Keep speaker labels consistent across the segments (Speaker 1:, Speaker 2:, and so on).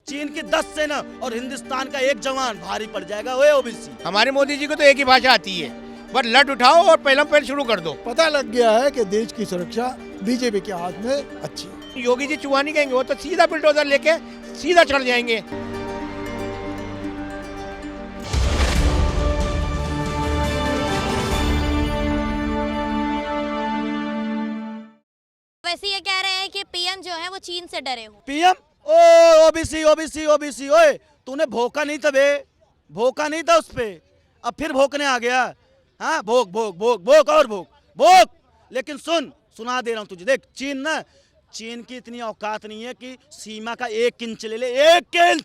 Speaker 1: चीन की 10 सेना और हिंदुस्तान का एक जवान भारी पड़ जाएगा। ओए ओबीसी,
Speaker 2: हमारे मोदी जी को तो एक ही भाषा आती है, बस लट उठाओ और पहल शुरू कर दो।
Speaker 3: पता लग गया है कि देश की सुरक्षा बीजेपी के हाथ में अच्छी है।
Speaker 2: योगी जी चुहा नहीं कहेंगे, वो तो सीधा बुलडोजर लेके सीधा चढ़ जाएंगे।
Speaker 4: वैसे ये कह रहे हैं कि पीएम जो है वो चीन से डरे हो।
Speaker 1: पीएम ओ ओबीसी ओबीसी ओबीसी, ओए तूने भोका नहीं था बे, भोका नहीं था उस पे, अब फिर भोकने आ गया। हाँ, भोक भोक भोक भोक और भोक भोक। लेकिन सुना दे रहा हूँ तुझे, देख चीन की इतनी औकात नहीं है कि सीमा का 1 इंच ले ले, 1 इंच।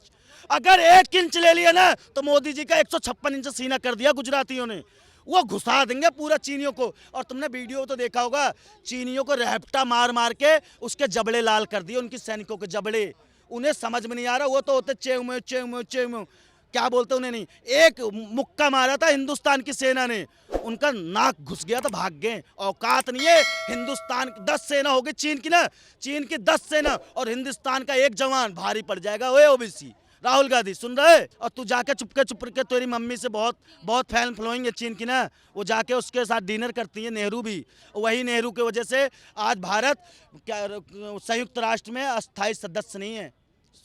Speaker 1: अगर 1 इंच ले लिया ना तो मोदी जी का 156 इंच सीना कर दिया गुजरातियों ने। वो घुसा देंगे पूरा चीनियों को। और तुमने वीडियो तो देखा होगा, चीनियों को रैप्टा मार मार के उसके जबड़े लाल कर दिए, उनकी सैनिकों के जबड़े। उन्हें समझ में नहीं आ रहा, वो तो होते चेव चेव क्या बोलते उन्हें नहीं। एक मुक्का मारा था हिंदुस्तान की सेना ने, उनका नाक घुस गया तो भाग गए। औकात नहीं है। हिंदुस्तान की 10 सेना होगी, चीन की 10 सेना और हिंदुस्तान का एक जवान भारी पड़ जाएगा। ओए ओबीसी, राहुल गांधी सुन रहे? और तू जाके चुप के तेरी मम्मी से बहुत फैन फॉलोइंग है चीन की ना, वो जाके उसके साथ डिनर करती है। नेहरू भी, वही नेहरू की वजह से आज भारत संयुक्त राष्ट्र में अस्थायी सदस्य नहीं है,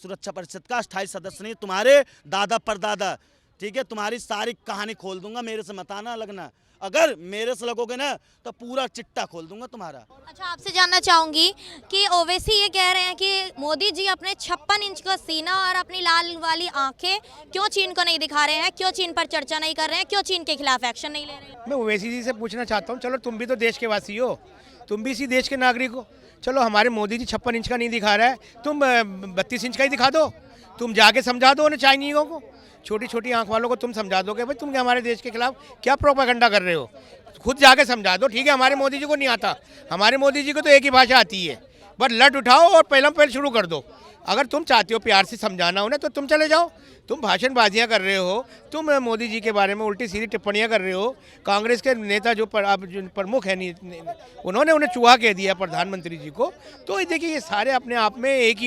Speaker 1: सुरक्षा परिषद का अस्थायी सदस्य नहीं। तुम्हारे दादा परदादा, ठीक है, तुम्हारी सारी कहानी खोल दूंगा, मेरे से मत आना लगना। अगर मेरे से लगोगे ना तो पूरा चिट्टा खोल दूंगा तुम्हारा।
Speaker 4: अच्छा, आपसे जानना चाहूंगी कि ओवैसी ये कह रहे हैं कि मोदी जी अपने 56 इंच का सीना और अपनी लाल वाली आंखें क्यों चीन को नहीं दिखा रहे हैं, क्यों चीन पर चर्चा नहीं कर रहे हैं, क्यों चीन के खिलाफ एक्शन नहीं ले रहे हैं?
Speaker 2: मैं ओवैसी जी से पूछना चाहता हूँ, चलो तुम भी तो देश के वासी हो, तुम भी इसी देश के नागरिक हो। चलो हमारे मोदी जी 56 इंच का नहीं दिखा रहा है, तुम 32 इंच का ही दिखा दो। तुम जाके समझा दो उन्हें, चाइनीज़ों को, छोटी छोटी आंख वालों को तुम समझा दोगे भाई तुम हमारे देश के खिलाफ क्या प्रोपेगेंडा कर रहे हो। खुद जाके समझा दो। ठीक है, हमारे मोदी जी को नहीं आता, हमारे मोदी जी को तो एक ही भाषा आती है, बस लट उठाओ और पहल शुरू कर दो। अगर तुम चाहते हो प्यार से समझाना उन्हें तो तुम चले जाओ। तुम भाषणबाजियाँ कर रहे हो, तुम मोदी जी के बारे में उल्टी सीधी टिप्पणियाँ कर रहे हो। कांग्रेस के नेता जो प्रमुख हैं उन्होंने उन्हें चूहा कह दिया प्रधानमंत्री जी को। तो देखिए ये सारे अपने आप में एक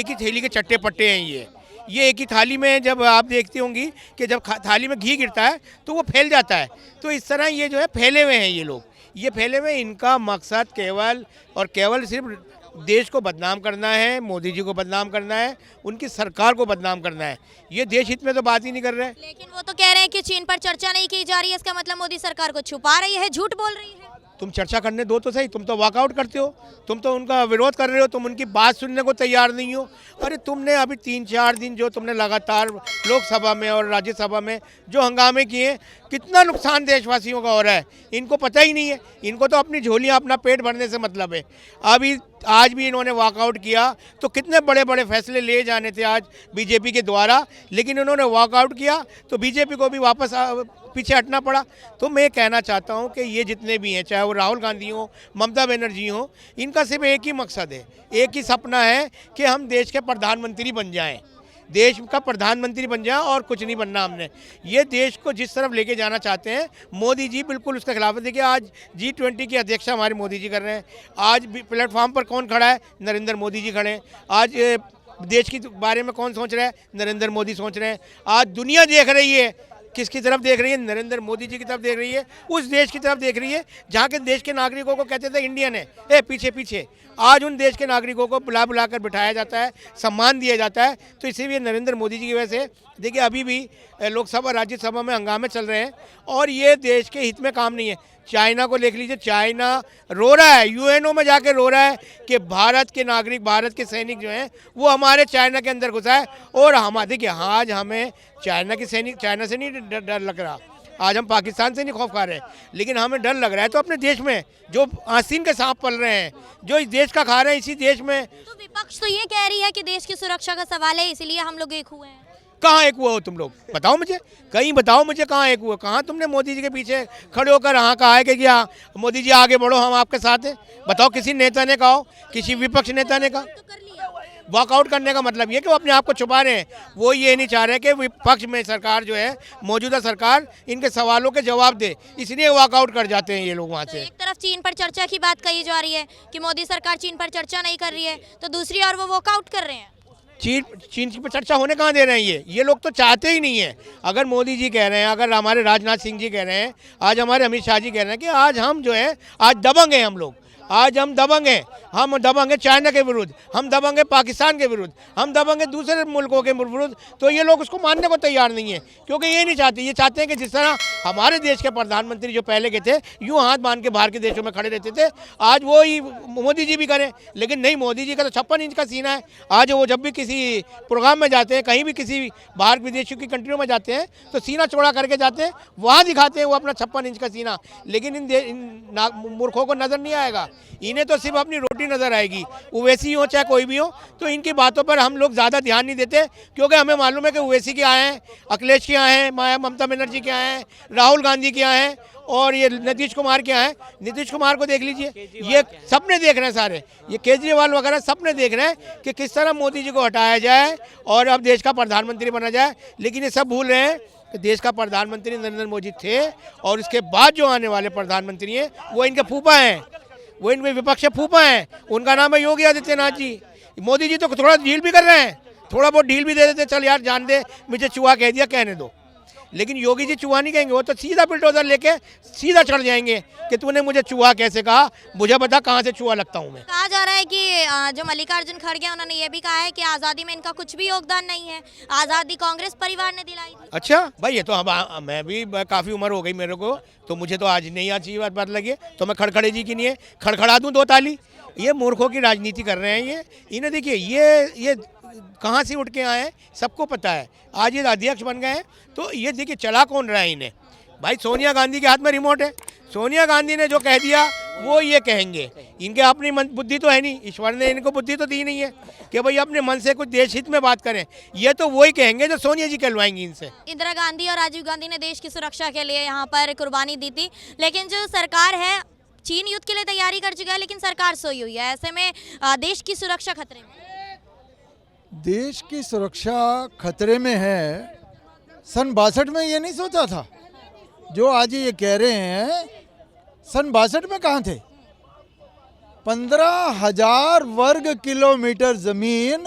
Speaker 2: ही थैली के चट्टे पट्टे हैं। ये एक ही थाली में, जब आप देखती होंगी कि जब थाली में घी गिरता है तो वो फैल जाता है, तो इस तरह ये जो है फैले हुए हैं ये लोग। ये फैले हुए, इनका मकसद केवल सिर्फ देश को बदनाम करना है, मोदी जी को बदनाम करना है, उनकी सरकार को बदनाम करना है। ये देश हित में तो बात ही नहीं कर रहे हैं।
Speaker 4: लेकिन वो तो कह रहे हैं कि चीन पर चर्चा नहीं की जा रही है, इसका मतलब मोदी सरकार को छुपा रही है, झूठ बोल रही है।
Speaker 2: तुम चर्चा करने दो तो सही, तुम तो वॉकआउट करते हो, तुम तो उनका विरोध कर रहे हो, तुम उनकी बात सुनने को तैयार नहीं हो। अरे तुमने अभी 3-4 दिन जो तुमने लगातार लोकसभा में और राज्यसभा में जो हंगामे किए, कितना नुकसान देशवासियों का हो रहा है, इनको पता ही नहीं है। इनको तो अपनी झोलियाँ, अपना पेट भरने से मतलब है। आज भी इन्होंने वॉकआउट किया तो कितने बड़े बड़े फैसले लिए जाने थे आज बीजेपी के द्वारा, लेकिन इन्होंने वॉकआउट किया तो बीजेपी को भी वापस पीछे हटना पड़ा। तो मैं कहना चाहता हूं कि ये जितने भी हैं, चाहे वो राहुल गांधी हो, ममता बनर्जी हो, इनका सिर्फ एक ही मकसद है, एक ही सपना है कि हम देश के प्रधानमंत्री बन जाएं, देश का प्रधानमंत्री बन जाए और कुछ नहीं बनना हमने। ये देश को जिस तरफ लेके जाना चाहते हैं मोदी जी, बिल्कुल उसके खिलाफ है। देखिए आज G20 की अध्यक्षता हमारे मोदी जी कर रहे हैं। आज प्लेटफॉर्म पर कौन खड़ा है? नरेंद्र मोदी जी खड़े हैं। आज देश के बारे में कौन सोच रहा है? नरेंद्र मोदी सोच रहे हैं। आज दुनिया देख रही है, किसकी तरफ देख रही है? नरेंद्र मोदी जी की तरफ देख रही है, उस देश की तरफ देख रही है जहाँ के देश के नागरिकों को कहते थे इंडियन है, पीछे पीछे। आज उन देश के नागरिकों को बुला कर बिठाया जाता है, सम्मान दिया जाता है। तो इसीलिए नरेंद्र मोदी जी की वजह से देखिए अभी भी लोकसभा राज्यसभा में हंगामे चल रहे हैं और ये देश के हित में काम नहीं है। चाइना को देख लीजिए, चाइना रो रहा है, यूएनओ में जाके रो रहा है कि भारत के नागरिक, भारत के सैनिक जो हैं वो हमारे चाइना के अंदर घुसा है। और हम देखिए आज हमें चाइना से नहीं डर लग रहा, आज हम पाकिस्तान से नहीं खौफ खा रहे, लेकिन हमें डर लग रहा है तो अपने देश में जो आस्तीन के सांप पल रहे हैं, जो इस देश का खा रहे हैं, इसी देश में।
Speaker 4: तो विपक्ष तो ये कह रही है कि देश की सुरक्षा का सवाल है, इसलिए हम लोग एक हुए हैं।
Speaker 2: कहाँ एक हुआ हो तुम लोग? बताओ मुझे, कहीं बताओ मुझे कहाँ एक हुआ? कहाँ तुमने मोदी जी के पीछे खड़े होकर हाँ कहा है कि हाँ मोदी जी आगे बढ़ो, हम आपके साथ हैं? बताओ किसी नेता ने कहा हो, किसी विपक्ष नेता ने कहा? वॉकआउट करने का मतलब ये कि वो अपने आप को छुपा रहे हैं। वो ये नहीं चाह रहे कि विपक्ष में सरकार जो है, मौजूदा सरकार, इनके सवालों के जवाब दे, इसलिए वॉकआउट कर जाते हैं ये लोग वहाँ से।
Speaker 4: एक तरफ चीन पर चर्चा की बात कही जा रही है कि मोदी सरकार चीन पर चर्चा नहीं कर रही है, तो दूसरी ओर वो वॉकआउट कर रहे हैं।
Speaker 2: चीन की चर्चा होने कहाँ दे रहे हैं ये लोग तो चाहते ही नहीं है। अगर मोदी जी कह रहे हैं, अगर हमारे राजनाथ सिंह जी कह रहे हैं, आज हमारे अमित शाह जी कह रहे हैं कि आज हम जो है आज दबंग हैं, हम लोग आज हम दबंग हैं, हम दबंग हैं चाइना के विरुद्ध, हम दबंग हैं पाकिस्तान के विरुद्ध, हम दबंग हैं दूसरे मुल्कों के विरुद्ध, तो ये लोग उसको मानने को तैयार नहीं है, क्योंकि ये नहीं चाहते। ये चाहते हैं कि जिस तरह हमारे देश के प्रधानमंत्री जो पहले के थे यूँ हाथ बांध के बाहर के देशों में खड़े रहते थे, आज वो ही मोदी जी भी करें। लेकिन नहीं, मोदी जी का तो 56 इंच का सीना है। आज वो जब भी किसी प्रोग्राम में जाते हैं, कहीं भी किसी बाहर विदेशों की कंट्रियों में जाते हैं, तो सीना चौड़ा करके जाते हैं, वहाँ दिखाते हैं वो अपना 56 इंच का सीना। लेकिन इन मूर्खों को नज़र नहीं आएगा, इन्हें तो सिर्फ अपनी रोटी नज़र आएगी। ओवैसी हो चाहे कोई भी हो, तो इनकी बातों पर हम लोग ज़्यादा ध्यान नहीं देते, क्योंकि हमें मालूम है कि ओवैसी क्या हैं, अखिलेश क्या हैं, ममता बनर्जी क्या हैं, राहुल गांधी क्या हैं, और ये नीतीश कुमार क्या हैं। नीतीश कुमार को देख लीजिए, ये सपने देख रहे हैं सारे, ये केजरीवाल वगैरह सपने देख रहे हैं कि किस तरह मोदी जी को हटाया जाए और अब देश का प्रधानमंत्री बना जाए। लेकिन ये सब भूल रहे हैं कि देश का प्रधानमंत्री नरेंद्र मोदी थे, और इसके बाद जो आने वाले प्रधानमंत्री हैं वो इनके फूफा हैं, वो इनमें विपक्ष फूफा हैं, उनका नाम है योगी आदित्यनाथ जी। मोदी जी तो थोड़ा डील भी कर रहे हैं, थोड़ा बहुत डील भी दे देते, चल यार जान दे, मुझे चूहा कह दिया, कहने दो। लेकिन योगी जी चूहा नहीं कहेंगे, वो तो सीधा बुलडोजर लेके सीधा चढ़ जाएंगे कि तूने मुझे चूहा कैसे कहा, मुझे बता कहाँ से चूहा लगता हूँ मैं।
Speaker 4: कहा जा रहा है कि जो मल्लिकार्जुन खड़गे हैं, उन्होंने ये भी कहा है कि आज़ादी में इनका कुछ भी योगदान नहीं है, आज़ादी कांग्रेस परिवार ने दिलाई थी।
Speaker 2: अच्छा भाई, ये तो हम मैं भी काफ़ी उम्र हो गई मेरे को, तो मुझे तो आज नहीं आज ये बात लगी, तो मैं खड़खड़े जी की नहीं है खड़खड़ा दूँ 2 ताली। ये मूर्खों की राजनीति कर रहे हैं ये। इन्हें देखिए ये कहाँ से उठ के आए हैं, सबको पता है। आज ये अध्यक्ष बन गए हैं, तो ये देखिए चला कौन रहा है इन्हें। भाई सोनिया गांधी के हाथ में रिमोट है, सोनिया गांधी ने जो कह दिया वो ये कहेंगे। इनके अपनी बुद्धि तो है नहीं, ईश्वर ने इनको बुद्धि तो दी नहीं है कि भाई अपने मन से कुछ देश हित में बात करें। ये तो वही कहेंगे जो सोनिया जी कहलवाएंगी इनसे।
Speaker 4: इंदिरा गांधी और राजीव गांधी ने देश की सुरक्षा के लिए यहाँ पर कुर्बानी दी थी, लेकिन जो सरकार है चीन युद्ध के लिए तैयारी कर चुका है, लेकिन सरकार सोई हुई है। ऐसे में देश की सुरक्षा खतरे में।
Speaker 3: देश की सुरक्षा खतरे में है, सन 62 में ये नहीं सोचा था। जो आज ये कह रहे हैं, सन 62 में कहाँ थे? 15,000 वर्ग किलोमीटर जमीन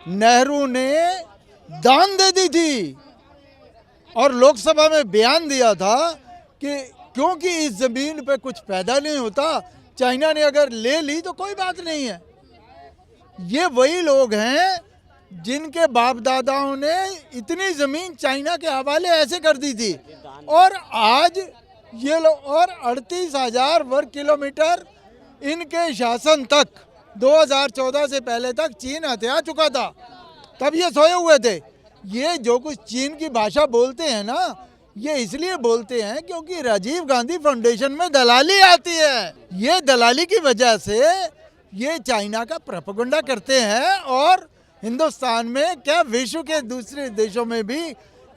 Speaker 3: नेहरू ने दान दे दी थी, और लोकसभा में बयान दिया था कि क्योंकि इस जमीन पे कुछ पैदा नहीं होता, चाइना ने अगर ले ली तो कोई बात नहीं है। ये वही लोग हैं जिनके बाप दादाओं ने इतनी जमीन चाइना के हवाले ऐसे कर दी थी, और आज ये लोग, और 38,000 वर्ग किलोमीटर इनके शासन तक 2014 से पहले तक चीन हथिया चुका था, तब ये सोए हुए थे। ये जो कुछ चीन की भाषा बोलते हैं ना, ये इसलिए बोलते हैं क्योंकि राजीव गांधी फाउंडेशन में दलाली आती है। ये दलाली की वजह से ये चाइना का प्रोपेगेंडा करते हैं, और हिंदुस्तान में क्या विश्व के दूसरे देशों में भी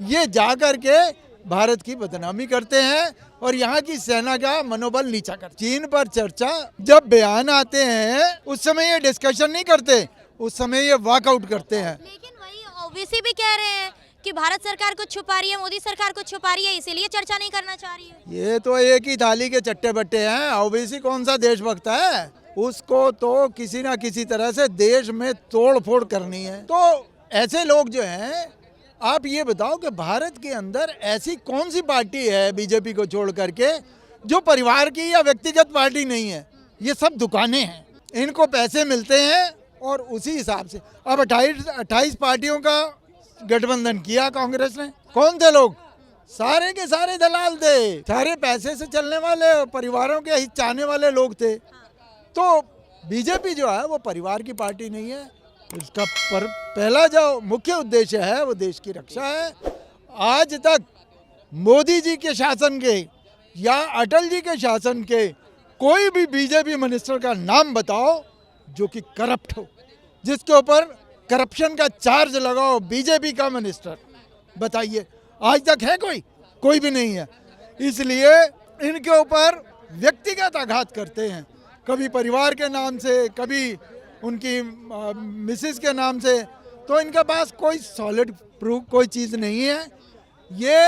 Speaker 3: ये जा कर के भारत की बदनामी करते हैं, और यहाँ की सेना का मनोबल नीचा कर। चीन पर चर्चा जब बयान आते हैं उस समय ये डिस्कशन नहीं करते, उस समय ये वॉकआउट करते हैं।
Speaker 4: लेकिन वही ओबीसी भी कह रहे हैं कि भारत सरकार कुछ छुपा रही है, मोदी सरकार कुछ छुपा रही है, इसीलिए चर्चा नहीं करना चाह रही है।
Speaker 3: ये तो एक ही थाली के चट्टे बट्टे हैं। ओबीसी कौन सा देशभक्त है? उसको तो किसी ना किसी तरह से देश में तोड़ फोड़ करनी है। तो ऐसे लोग जो हैं, आप ये बताओ कि भारत के अंदर ऐसी कौन सी पार्टी है बीजेपी को छोड़ करके जो परिवार की या व्यक्तिगत पार्टी नहीं है? ये सब दुकानें हैं, इनको पैसे मिलते हैं, और उसी हिसाब से अब 28 पार्टियों का गठबंधन किया कांग्रेस ने। कौन थे लोग? सारे के सारे दलाल थे, सारे पैसे से चलने वाले परिवारों के हित चाहने वाले लोग थे। तो बीजेपी जो है वो परिवार की पार्टी नहीं है। इसका पहला जो मुख्य उद्देश्य है वो देश की रक्षा है। आज तक मोदी जी के शासन के या अटल जी के शासन के कोई भी बीजेपी मिनिस्टर का नाम बताओ जो कि करप्ट हो, जिसके ऊपर करप्शन का चार्ज लगाओ, बीजेपी का मिनिस्टर बताइए, आज तक है कोई भी नहीं है। इसलिए इनके ऊपर व्यक्तिगत आघात करते हैं, कभी परिवार के नाम से, कभी उनकी मिसेस के नाम से। तो इनके पास कोई सॉलिड प्रूफ कोई चीज़ नहीं है। ये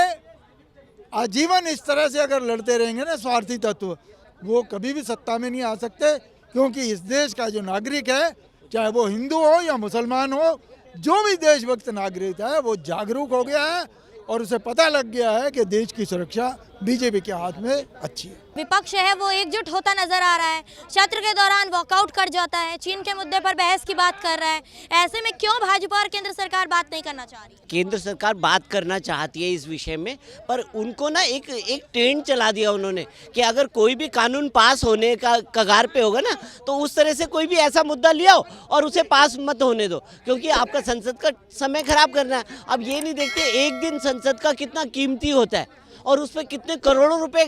Speaker 3: आजीवन इस तरह से अगर लड़ते रहेंगे ना स्वार्थी तत्व, वो कभी भी सत्ता में नहीं आ सकते, क्योंकि इस देश का जो नागरिक है, चाहे वो हिंदू हो या मुसलमान हो, जो भी देशभक्त नागरिक है वो जागरूक हो गया है और उसे पता लग गया है कि देश की सुरक्षा बीजेपी के हाथ में अच्छी है।
Speaker 4: विपक्ष है वो एकजुट होता नजर आ रहा है, सत्र के दौरान वॉकआउट कर जाता है, चीन के मुद्दे पर बहस की बात कर रहा है। ऐसे में क्यों भाजपा और केंद्र सरकार बात नहीं करना चाह रही?
Speaker 5: केंद्र सरकार बात करना चाहती है इस विषय में, पर उनको ना एक ट्रेंड चला दिया उन्होंने कि अगर कोई भी कानून पास होने का कगार पे होगा ना तो उस तरह से कोई भी ऐसा मुद्दा ले आओ और उसे पास मत होने दो, क्योंकि आपका संसद का समय खराब करना है। अब ये नहीं देखते एक दिन संसद का कितना कीमती होता है और उस पर कितने करोड़ों रुपए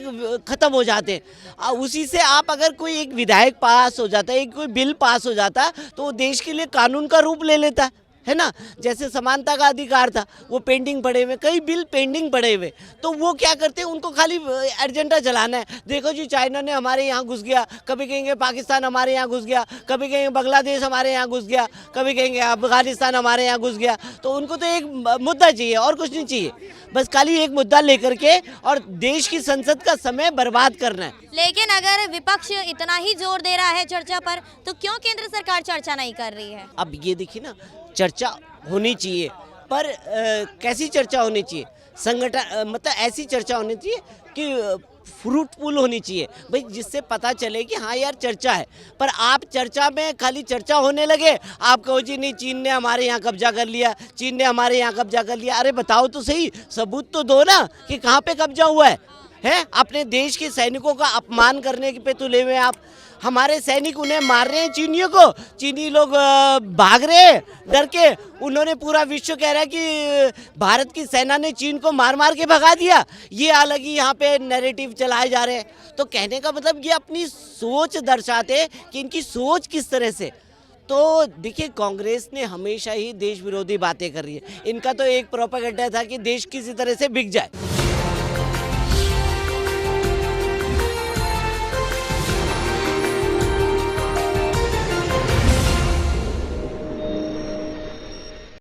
Speaker 5: खत्म हो जाते हैं। उसी से आप अगर कोई एक विधायक पास हो जाता है, एक कोई बिल पास हो जाता है तो वो देश के लिए कानून का रूप ले लेता है ना। जैसे समानता का अधिकार था वो पेंडिंग पड़े हुए, कई बिल पेंडिंग पड़े हुए, तो वो क्या करते हैं, उनको खाली एजेंडा चलाना है। देखो जी चाइना ने हमारे यहाँ घुस गया, कभी कहेंगे पाकिस्तान हमारे यहाँ घुस गया, कभी कहेंगे बांग्लादेश हमारे यहाँ घुस गया, कभी कहेंगे अफगानिस्तान हमारे यहाँ घुस गया। तो उनको तो एक मुद्दा चाहिए और कुछ नहीं चाहिए, बस खाली एक मुद्दा लेकर के और देश की संसद का समय बर्बाद करना है।
Speaker 4: लेकिन अगर विपक्ष इतना ही जोर दे रहा है चर्चा पर तो क्यों केंद्र सरकार चर्चा नहीं कर रही है?
Speaker 5: अब ये देखिए ना, चर्चा होनी चाहिए पर कैसी चर्चा होनी चाहिए, संगठन मतलब ऐसी चर्चा होनी चाहिए कि फ्रूटफुल होनी चाहिए भाई, जिससे पता चले कि हाँ यार चर्चा है। पर आप चर्चा में खाली चर्चा होने लगे, आप कहो जी नहीं चीन ने हमारे यहाँ कब्जा कर लिया, चीन ने हमारे यहाँ कब्जा कर लिया। अरे बताओ तो सही, सबूत तो दो ना कि कहाँ पे कब्जा हुआ है? अपने देश के सैनिकों का अपमान करने पे तुले हुए आप। हमारे सैनिक उन्हें मार रहे हैं चीनियों को, चीनी लोग भाग रहे हैं डर के। उन्होंने पूरा विश्व कह रहा है कि भारत की सेना ने चीन को मार मार के भगा दिया। ये अलग ही यहाँ पे नैरेटिव चलाए जा रहे हैं। तो कहने का मतलब ये अपनी सोच दर्शाते कि इनकी सोच किस तरह से। तो देखिए कांग्रेस ने हमेशा ही देश विरोधी बातें कर रही है। इनका तो एक प्रोपेगेंडा था कि देश किसी तरह से बिक जाए।